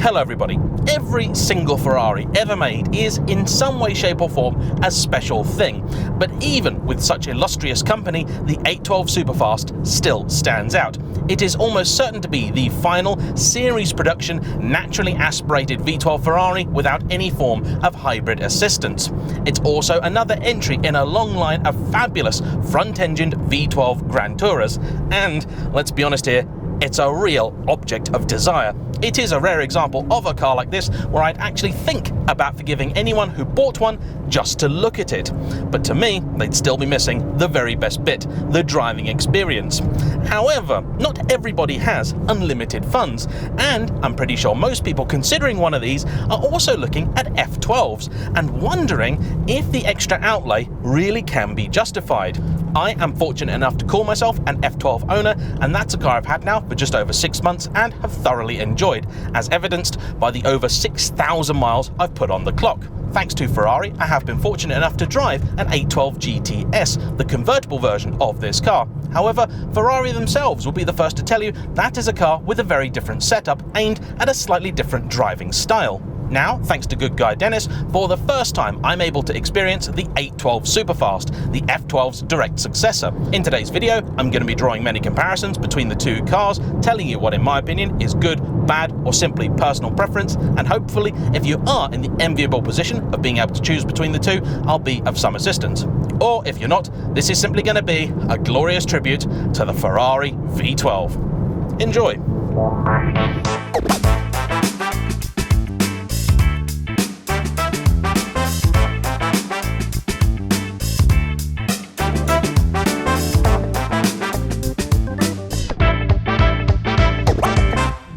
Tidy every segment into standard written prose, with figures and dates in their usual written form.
Hello everybody. Every single Ferrari ever made is in some way, shape or form a special thing. But even with such illustrious company, the 812 Superfast still stands out. It is almost certain to be the final series production naturally aspirated V12 Ferrari without any form of hybrid assistance. It's also another entry in a long line of fabulous front-engined V12 Grand Tourers. And let's be honest here, it's a real object of desire. It is a rare example of a car like this where I'd actually think about forgiving anyone who bought one just to look at it. But to me, they'd still be missing the very best bit, the driving experience. However, not everybody has unlimited funds, and I'm pretty sure most people considering one of these are also looking at F12s and wondering if the extra outlay really can be justified. I am fortunate enough to call myself an F12 owner, and that's a car I've had now for just over 6 months and have thoroughly enjoyed, as evidenced by the over 6,000 miles I've put on the clock. Thanks to Ferrari, I have been fortunate enough to drive an 812 GTS, the convertible version of this car. However, Ferrari themselves will be the first to tell you that is a car with a very different setup aimed at a slightly different driving style. Now, thanks to good guy Dennis, for the first time I'm able to experience the 812 Superfast, the F12's direct successor. In today's video, I'm going to be drawing many comparisons between the two cars, telling you what in my opinion is good, bad or simply personal preference, and hopefully if you are in the enviable position of being able to choose between the two, I'll be of some assistance. Or if you're not, this is simply going to be a glorious tribute to the Ferrari V12. Enjoy!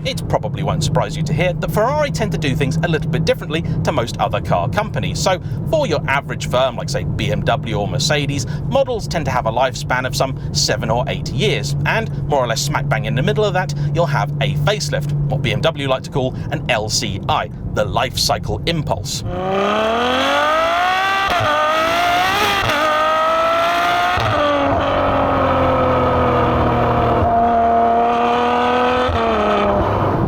It probably won't surprise you to hear that Ferrari tend to do things a little bit differently to most other car companies. So for your average firm like say BMW or Mercedes, models tend to have a lifespan of some 7 or 8 years, and more or less smack bang in the middle of that you'll have a facelift, what BMW like to call an LCI, the life cycle impulse.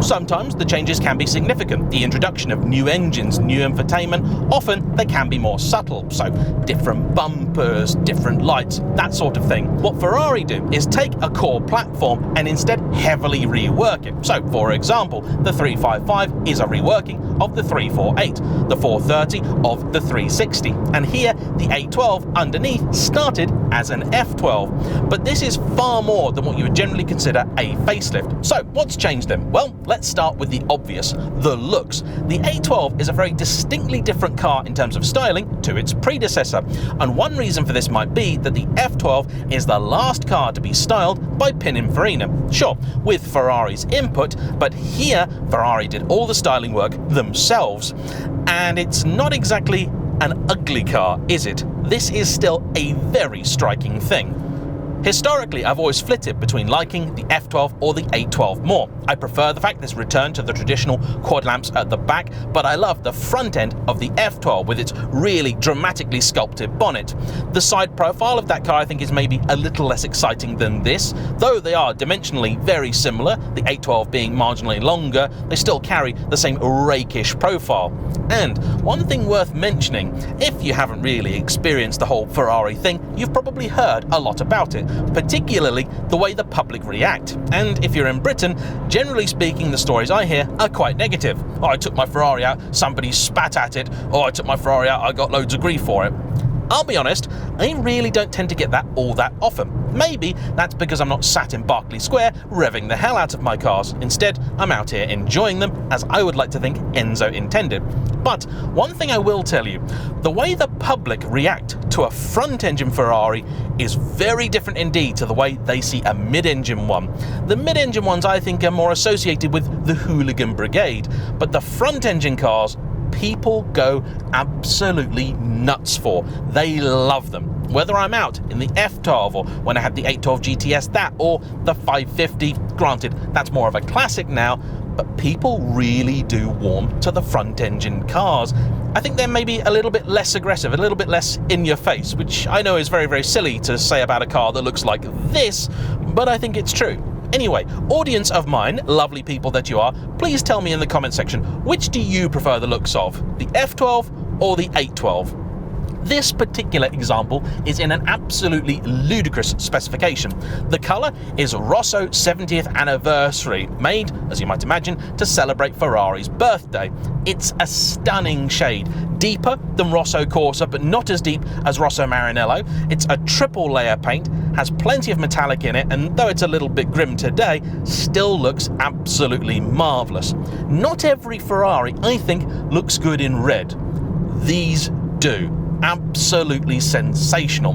Sometimes the changes can be significant. The introduction of new engines, new infotainment, often they can be more subtle. So different bumpers, different lights, that sort of thing. What Ferrari do is take a core platform and instead heavily rework it. So for example, the 355 is a reworking of the 348, the 430 of the 360. And here the 812 underneath started as an F12. But this is far more than what you would generally consider a facelift. So what's changed then? Well, let's start with the obvious, the looks. The 812 is a very distinctly different car in terms of styling to its predecessor, and one reason for this might be that the F12 is the last car to be styled by Pininfarina. Sure, with Ferrari's input, but here Ferrari did all the styling work themselves. And it's not exactly an ugly car, is it? This is still a very striking thing. Historically, I've always flitted between liking the F12 or the 812 more. I prefer the fact this returned to the traditional quad lamps at the back, but I love the front end of the F12 with its really dramatically sculpted bonnet. The side profile of that car I think is maybe a little less exciting than this, though they are dimensionally very similar, the 812 being marginally longer, they still carry the same rakish profile. And one thing worth mentioning, if you haven't really experienced the whole Ferrari thing, you've probably heard a lot about it, particularly the way the public react. And if you're in Britain, generally speaking, the stories I hear are quite negative. Oh, I took my Ferrari out, somebody spat at it. Oh, I took my Ferrari out, I got loads of grief for it. I'll be honest, I really don't tend to get that all that often. Maybe that's because I'm not sat in Berkeley Square revving the hell out of my cars. Instead, I'm out here enjoying them, as I would like to think Enzo intended. But one thing I will tell you, the way the public react to a front-engine Ferrari is very different indeed to the way they see a mid-engine one. The mid-engine ones I think are more associated with the hooligan brigade, but the front-engine cars, people go absolutely nuts for. They love them. Whether I'm out in the F12 or when I had the 812 GTS, that or the 550, granted that's more of a classic now, but people really do warm to the front engine cars. I think they're maybe a little bit less aggressive, a little bit less in your face, which I know is very, very silly to say about a car that looks like this, but I think it's true. Anyway, audience of mine, lovely people that you are, please tell me in the comment section, which do you prefer the looks of? The F12 or the 812? This particular example is in an absolutely ludicrous specification. The colour is Rosso 70th anniversary, made, as you might imagine, to celebrate Ferrari's birthday. It's a stunning shade, deeper than Rosso Corsa, but not as deep as Rosso Maranello. It's a triple layer paint, has plenty of metallic in it, and though it's a little bit grim today, still looks absolutely marvellous. Not every Ferrari, I think, looks good in red. These do. Absolutely sensational.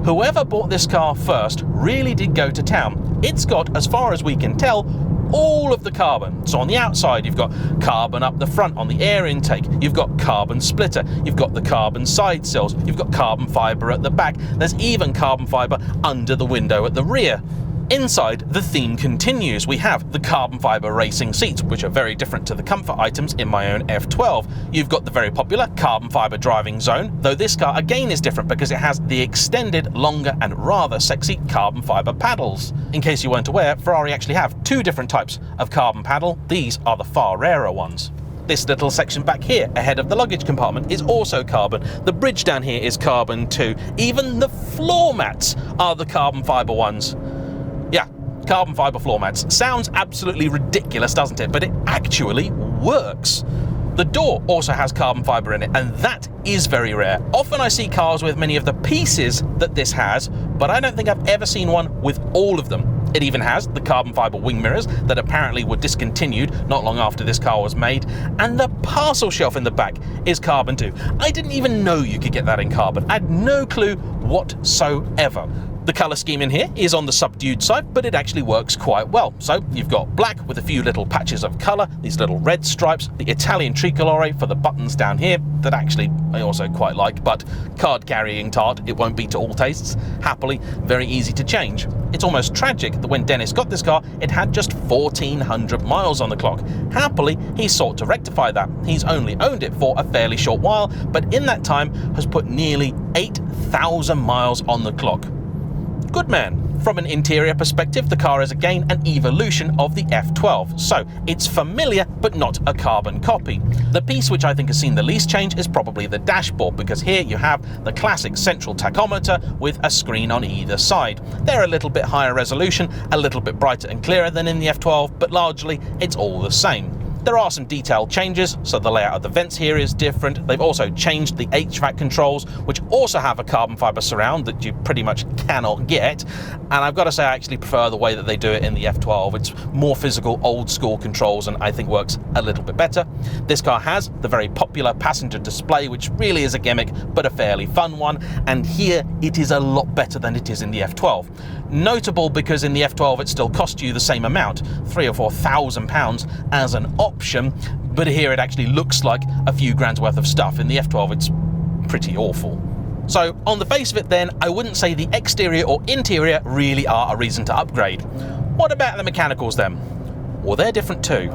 Whoever bought this car first really did go to town. It's got, as far as we can tell, all of the carbon. So on the outside you've got carbon up the front on the air intake, you've got carbon splitter, you've got the carbon side sills, you've got carbon fibre at the back, there's even carbon fibre under the window at the rear. Inside, the theme continues. We have the carbon fibre racing seats, which are very different to the comfort items in my own F12. You've got the very popular carbon fibre driving zone, though this car again is different because it has the extended, longer and rather sexy carbon fibre paddles. In case you weren't aware, Ferrari actually have two different types of carbon paddle. These are the far rarer ones. This little section back here, ahead of the luggage compartment, is also carbon. The bridge down here is carbon too. Even the floor mats are the carbon fibre ones. Yeah, carbon fibre floor mats. Sounds absolutely ridiculous, doesn't it? But it actually works. The door also has carbon fibre in it, and that is very rare. Often I see cars with many of the pieces that this has, but I don't think I've ever seen one with all of them. It even has the carbon fibre wing mirrors that apparently were discontinued not long after this car was made, and the parcel shelf in the back is carbon too. I didn't even know you could get that in carbon. I had no clue whatsoever. The colour scheme in here is on the subdued side, but it actually works quite well. So you've got black with a few little patches of colour, these little red stripes, the Italian tricolore for the buttons down here that actually I also quite like, but card carrying tart, it won't be to all tastes. Happily, very easy to change. It's almost tragic that when Dennis got this car, it had just 1,400 miles on the clock. Happily, he sought to rectify that. He's only owned it for a fairly short while, but in that time has put nearly 8,000 miles on the clock. Good man. From an interior perspective, the car is again an evolution of the F12, so it's familiar but not a carbon copy. The piece which I think has seen the least change is probably the dashboard, because here you have the classic central tachometer with a screen on either side. They're a little bit higher resolution, a little bit brighter and clearer than in the F12, but largely it's all the same. There are some detailed changes, so the layout of the vents here is different. They've also changed the HVAC controls, which also have a carbon fibre surround that you pretty much cannot get. And I've got to say I actually prefer the way that they do it in the F12. It's more physical, old school controls, and I think works a little bit better. This car has the very popular passenger display, which really is a gimmick, but a fairly fun one. And here it is a lot better than it is in the F12. Notable because in the F12 it still cost you the same amount, £3,000 or £4,000 as an option, but here it actually looks like a few grand's worth of stuff. In the F12 it's pretty awful. So on the face of it then, I wouldn't say the exterior or interior really are a reason to upgrade. What about the mechanicals then? Well, they're different too.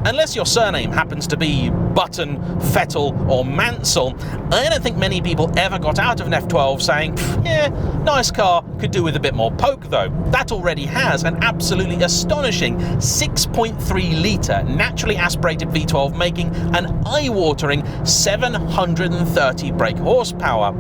Unless your surname happens to be Button, Fettel or Mansell, I don't think many people ever got out of an F12 saying, yeah, nice car, could do with a bit more poke though. That already has an absolutely astonishing 6.3 litre naturally aspirated V12, making an eye-watering 730 brake horsepower.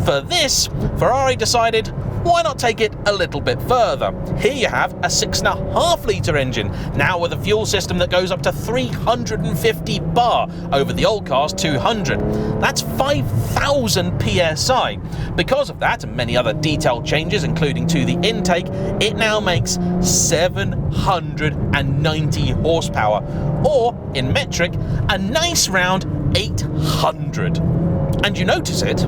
For this, Ferrari decided, why not take it a little bit further? Here you have a 6.5 litre engine, now with a fuel system that goes up to 350 bar over the old car's 200. That's 5,000 PSI. Because of that and many other detailed changes, including to the intake, it now makes 790 horsepower, or in metric, a nice round 800. and you notice it.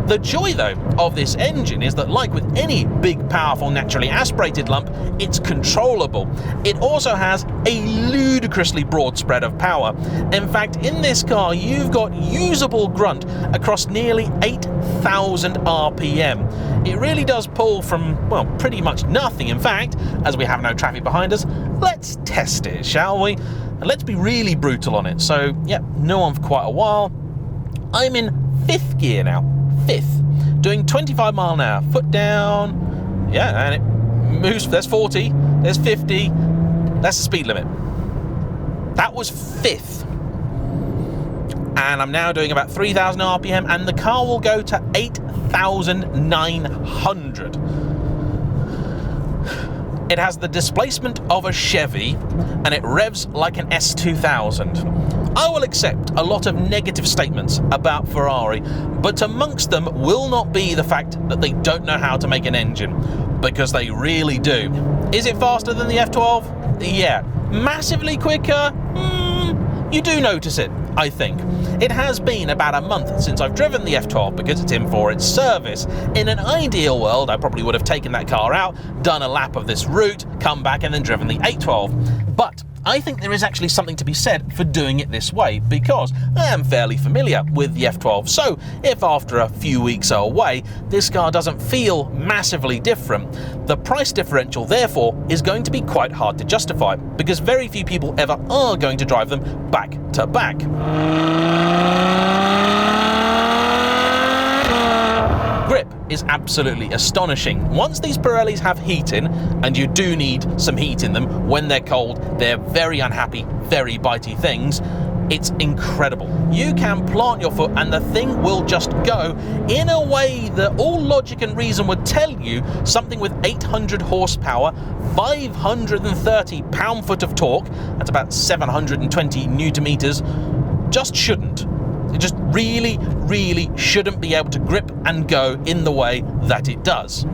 The joy, though, of this engine is that, like with any big, powerful, naturally aspirated lump, it's controllable. It also has a ludicrously broad spread of power. In fact, in this car, you've got usable grunt across nearly 8,000 RPM. It really does pull from, well, pretty much nothing. In fact, as we have no traffic behind us, let's test it, shall we? And let's be really brutal on it. So, yeah, no one for quite a while. I'm in 5th gear now. 5th, doing 25 mile an hour, foot down, yeah, and it moves. There's 40, there's 50, that's the speed limit. That was 5th, and I'm now doing about 3,000 RPM, and the car will go to 8,900. It has the displacement of a Chevy, and it revs like an S2000. I will accept a lot of negative statements about Ferrari, but amongst them will not be the fact that they don't know how to make an engine, because they really do. Is it faster than the F12? Yeah. Massively quicker? You do notice it, I think. It has been about a month since I've driven the F12 because it's in for its service. In an ideal world, I probably would have taken that car out, done a lap of this route, come back and then driven the 812. But I think there is actually something to be said for doing it this way, because I am fairly familiar with the F12, so if after a few weeks away this car doesn't feel massively different, the price differential therefore is going to be quite hard to justify, because very few people ever are going to drive them back to back. Grip is absolutely astonishing. Once these Pirellis have heat in, and you do need some heat in them when they're cold, they're very unhappy, very bitey things, it's incredible. You can plant your foot and the thing will just go in a way that all logic and reason would tell you something with 800 horsepower, 530 pound-foot of torque, that's about 720 Newton-meters, just shouldn't. It just really, really shouldn't be able to grip and go in the way that it does.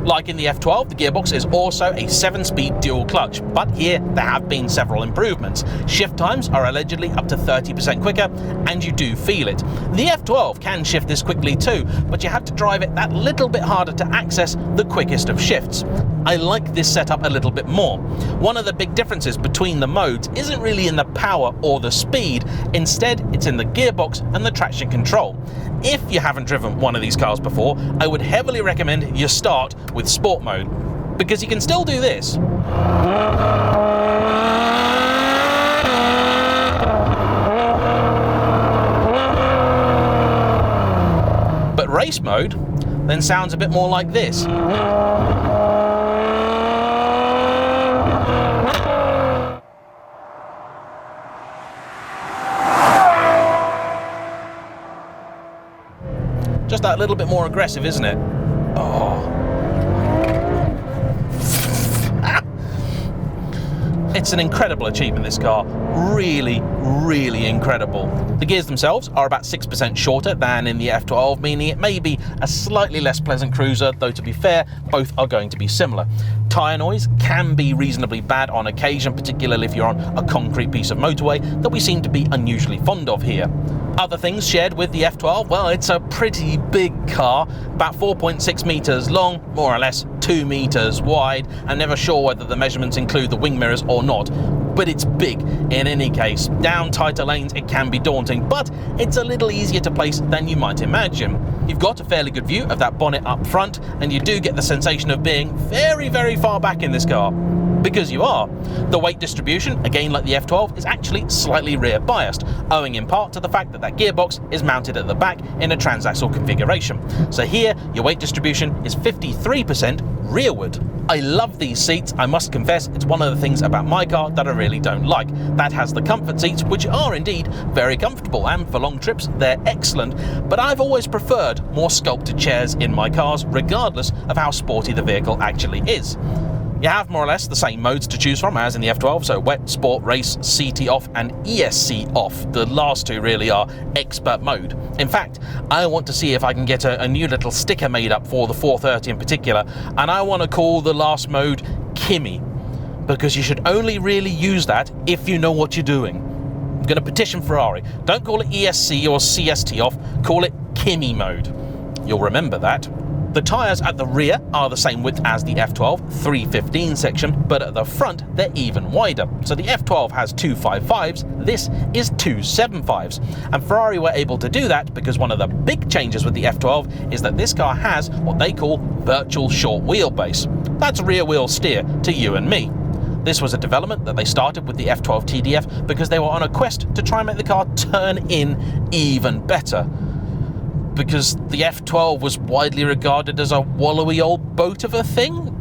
Like in the F12, the gearbox is also a 7-speed dual clutch, but here there have been several improvements. Shift times are allegedly up to 30% quicker, and you do feel it. The F12 can shift this quickly too, but you have to drive it that little bit harder to access the quickest of shifts. I like this setup a little bit more. One of the big differences between the modes isn't really in the power or the speed, instead it's in the gearbox and the traction control. If you haven't driven one of these cars before, I would heavily recommend you start with sport mode, because you can still do this. But race mode then sounds a bit more like this. Just that little bit more aggressive, isn't it? Oh. It's an incredible achievement, this car. Really, really incredible. The gears themselves are about 6% shorter than in the F12, meaning it may be a slightly less pleasant cruiser, though to be fair, both are going to be similar. Tyre noise can be reasonably bad on occasion, particularly if you're on a concrete piece of motorway that we seem to be unusually fond of here. Other things shared with the F12, well, it's a pretty big car, about 4.6 meters long, more or less 2 meters wide. I'm never sure whether the measurements include the wing mirrors or not, but it's big in any case. Down tighter lanes it can be daunting, but it's a little easier to place than you might imagine. You've got a fairly good view of that bonnet up front, and you do get the sensation of being very, very far back in this car. Because you are. The weight distribution, again like the F12, is actually slightly rear biased, owing in part to the fact that that gearbox is mounted at the back in a transaxle configuration. So here, your weight distribution is 53% rearward. I love these seats. I must confess, it's one of the things about my car that I really don't like. That has the comfort seats, which are indeed very comfortable, and for long trips they're excellent, but I've always preferred more sculpted chairs in my cars, regardless of how sporty the vehicle actually is. You have more or less the same modes to choose from as in the F12, so wet, sport, race, CT off and ESC off. The last two really are expert mode. In fact, I want to see if I can get a new little sticker made up for the 430 in particular, and I want to call the last mode Kimmy, because you should only really use that if you know what you're doing. I'm going to petition Ferrari. Don't call it ESC or CST off, call it Kimi mode. You'll remember that. The tyres at the rear are the same width as the F12 315 section, but at the front they're even wider. So the F12 has 255s, this is 275s. And Ferrari were able to do that because one of the big changes with the F12 is that this car has what they call virtual short wheelbase. That's rear wheel steer to you and me. This was a development that they started with the F12 TDF because they were on a quest to try and make the car turn in even better. Because the F12 was widely regarded as a wallowy old boat of a thing?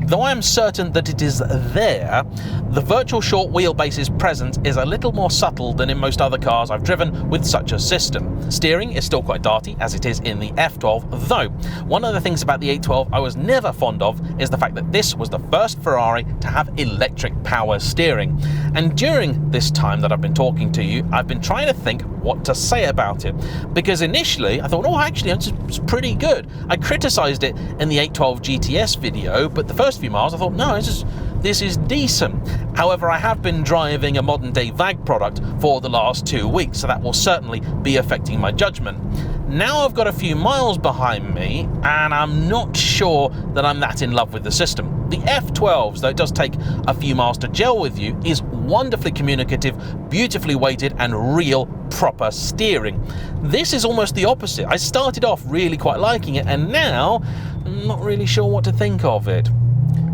Though I am certain that it is there, the virtual short wheelbase's presence is a little more subtle than in most other cars I've driven with such a system. Steering is still quite darty, as it is in the F12, though one of the things about the 812 I was never fond of is the fact that this was the first Ferrari to have electric power steering. And during this time that I've been talking to you, I've been trying to think what to say about it. Because initially I thought, oh, actually it's pretty good. I criticised it in the 812 GTS video, but the first few miles I thought, no, this is decent. However, I have been driving a modern day VAG product for the last 2 weeks, so that will certainly be affecting my judgment. Now I've got a few miles behind me and I'm not sure that I'm that in love with the system. The F12s, though it does take a few miles to gel with you, is wonderfully communicative, beautifully weighted and real proper steering. This is almost the opposite. I started off really quite liking it and now I'm not really sure what to think of it.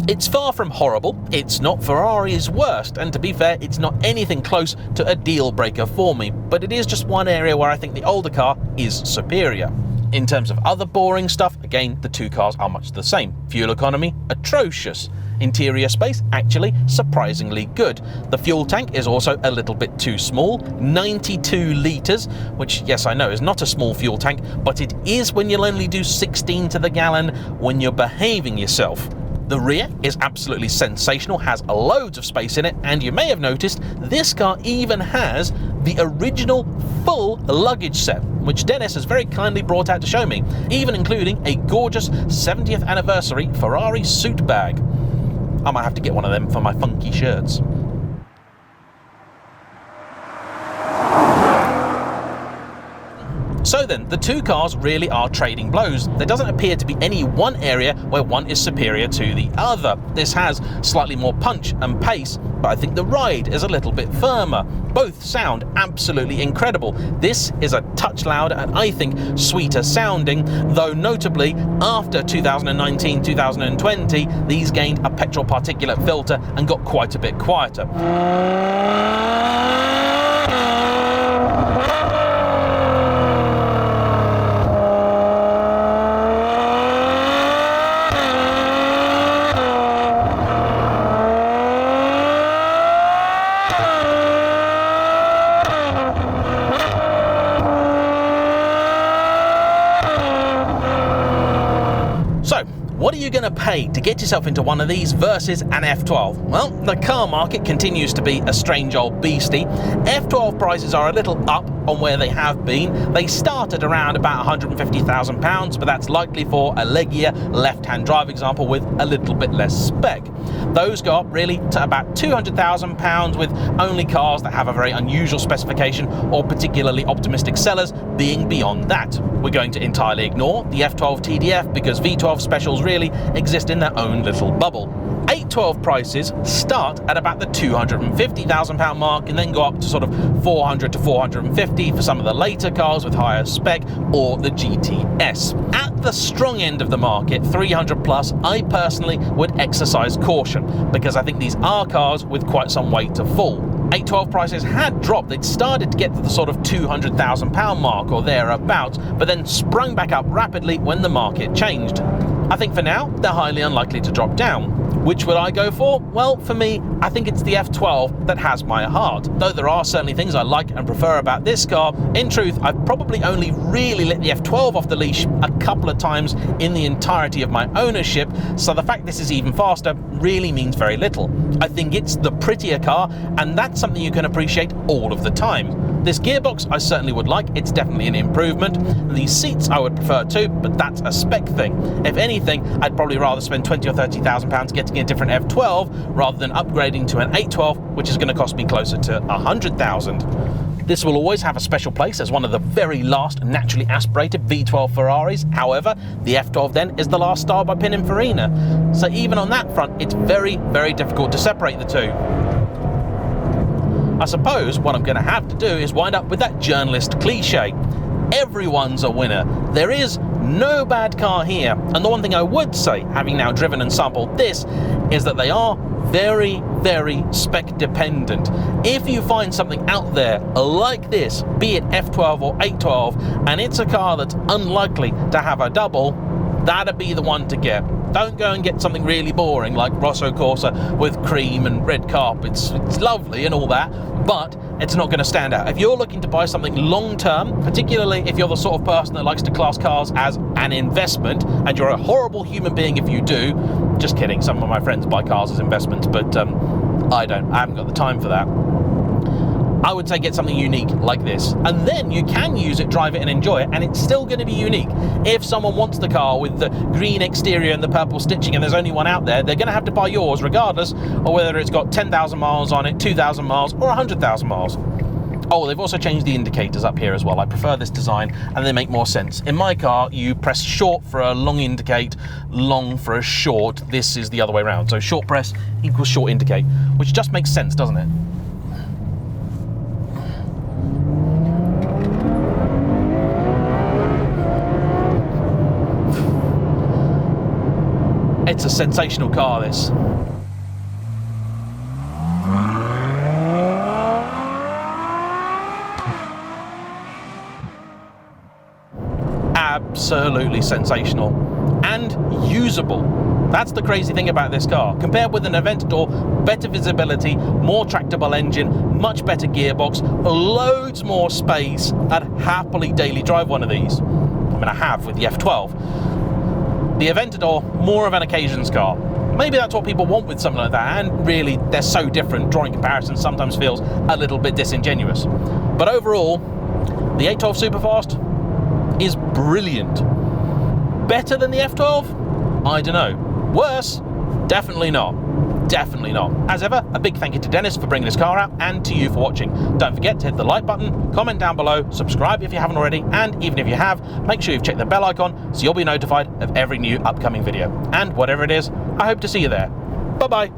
It's far from horrible, it's not Ferrari's worst, and to be fair, it's not anything close to a deal breaker for me, but it is just one area where I think the older car is superior. In terms of other boring stuff, again, the two cars are much the same. Fuel economy, atrocious. Interior space, actually surprisingly good. The fuel tank is also a little bit too small, 92 litres, which, yes, I know is not a small fuel tank, but it is when you'll only do 16 to the gallon when you're behaving yourself. The rear is absolutely sensational, has loads of space in it, and you may have noticed this car even has the original full luggage set, which Dennis has very kindly brought out to show me, even including a gorgeous 70th anniversary Ferrari suit bag. I might have to get one of them for my funky shirts. So then, the two cars really are trading blows. There doesn't appear to be any one area where one is superior to the other. This has slightly more punch and pace, but I think the ride is a little bit firmer. Both sound absolutely incredible. This is a touch louder and I think sweeter sounding, though notably after 2019-2020 these gained a petrol particulate filter and got quite a bit quieter. What are you going to pay to get yourself into one of these versus an F12? Well, the car market continues to be a strange old beastie. F12 prices are a little up on where they have been. They start at around about £150,000, but that's likely for a leggier left-hand drive example with a little bit less spec. Those go up really to about £200,000 with only cars that have a very unusual specification or particularly optimistic sellers being beyond that. We're going to entirely ignore the F12 TDF because V12 specials really exist in their own little bubble. 812 prices start at about the £250,000 mark and then go up to sort of 400 to 450 for some of the later cars with higher spec or the GTS. At the strong end of the market, 300 plus, I personally would exercise caution because I think these are cars with quite some weight to fall. 812 prices had dropped. They'd started to get to the sort of £200,000 mark or thereabouts, but then sprung back up rapidly when the market changed. I think for now, they're highly unlikely to drop down. Which would I go for? Well, for me, I think it's the F12 that has my heart. Though there are certainly things I like and prefer about this car, in truth, I've probably only really let the F12 off the leash a couple of times in the entirety of my ownership, so the fact this is even faster really means very little. I think it's the prettier car, and that's something you can appreciate all of the time. This gearbox I certainly would like, it's definitely an improvement. These seats I would prefer too, but that's a spec thing. If anything, I'd probably rather spend 20 or 30,000 pounds getting a different F12 rather than upgrading to an 812, which is going to cost me closer to 100,000. This will always have a special place as one of the very last naturally aspirated V12 Ferraris. However, the F12 then is the last style by Pininfarina. So even on that front, it's very, very difficult to separate the two. I suppose what I'm going to have to do is wind up with that journalist cliche. Everyone's a winner. There is no bad car here. And the one thing I would say, having now driven and sampled this, is that they are very, very spec dependent. If you find something out there like this, be it F12 or 812, and it's a car that's unlikely to have a double, that'd be the one to get. Don't go and get something really boring like Rosso Corsa with cream and red carpets. It's lovely and all that, but it's not going to stand out. If you're looking to buy something long term, particularly if you're the sort of person that likes to class cars as an investment, and you're a horrible human being if you do, just kidding, some of my friends buy cars as investments, but I don't. I haven't got the time for that. I would say get something unique like this, and then you can use it, drive it and enjoy it, and it's still going to be unique. If someone wants the car with the green exterior and the purple stitching and there's only one out there, they're going to have to buy yours regardless of whether it's got 10,000 miles on it, 2,000 miles or 100,000 miles. Oh, they've also changed the indicators up here as well. I prefer this design and they make more sense. In my car, you press short for a long indicate, long for a short. This is the other way around. So short press equals short indicate, which just makes sense, doesn't it? It's a sensational car, this. Absolutely sensational and usable. That's the crazy thing about this car. Compared with an Aventador, better visibility, more tractable engine, much better gearbox, loads more space. I'd happily daily drive one of these. I mean, I have with the F12. The Aventador, more of an occasions car. Maybe that's what people want with something like that, and really, they're so different, drawing comparisons sometimes feels a little bit disingenuous. But overall, the 812 Superfast is brilliant. Better than the F12? I don't know. Worse? Definitely not. Definitely not. As ever, a big thank you to Dennis for bringing this car out, and to you for watching. Don't forget to hit the like button, comment down below, subscribe if you haven't already, and even if you have, make sure you've checked the bell icon so you'll be notified of every new upcoming video. And whatever it is, I hope to see you there. Bye bye.